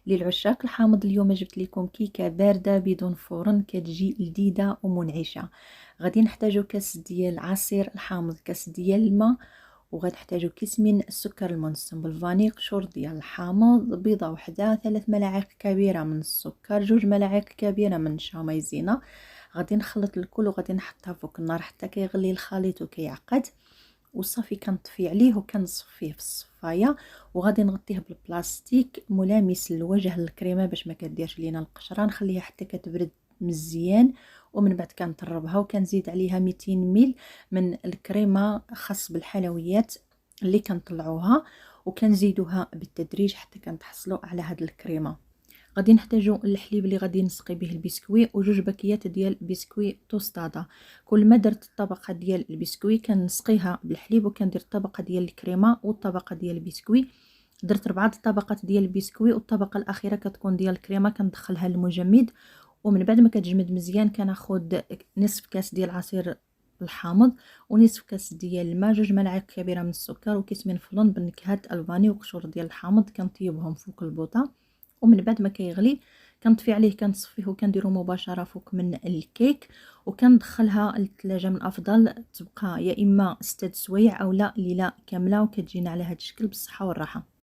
للعشاق الحامض اليوم جبت لكم كيكه بارده بدون فرن كتجي لذيذه ومنعشه. غادي نحتاجو كاس ديال عصير الحامض، كاس ديال الماء، وغنحتاجو كيس من السكر المنسم بالفاني، قشور ديال الحامض، بيضه وحده، 3 ملاعق كبيره من السكر، 2 ملاعق كبيره من الشاميزينه. غادي نخلط الكل وغادي نحطها فوق النار حتى كيغلي الخليط وكيعقد، وصافي كنطفي عليه وكنصفيه في الصفايه، وغادي نغطيه بالبلاستيك ملامس للوجه الكريمه باش ما كديرش لينا القشره. نخليها حتى كتبرد مزيان، ومن بعد كنطربها وكنزيد عليها 200 مل من الكريمه خاص بالحلويات اللي كنطلعوها، وكنزيدوها بالتدريج حتى كنتحصلوا على هاد الكريمه. غادي نحتاجو الحليب اللي غادي نسقي به البسكوي، وجوج باكيات ديال بسكوي توستادا. كل ما درت الطبقه ديال البسكوي كنسقيها بالحليب، وكندير الطبقه ديال الكريمه والطبقه ديال البسكوي. درت 4 طبقات ديال البسكوي، والطبقه الاخيره كتكون ديال الكريمه كندخلها للمجمد. ومن بعد ما كتجمد مزيان كناخذ نصف كاس ديال عصير الحامض، ونصف كاس ديال الماء، 2 ملاعق كبيره من السكر، وكيس من فلون بنكهات الفاني وقشور ديال الحامض. كنطيبهم فوق البوطه، ومن بعد ما كيغلي كنطفي عليه، كنصفيه وكنديرو مباشره فوق من الكيك، وكندخلها للثلاجه. من الافضل تبقى يا اما 6 سوايع او لا ليله كامله، وكتجينا على هذا الشكل بالصحه والراحه.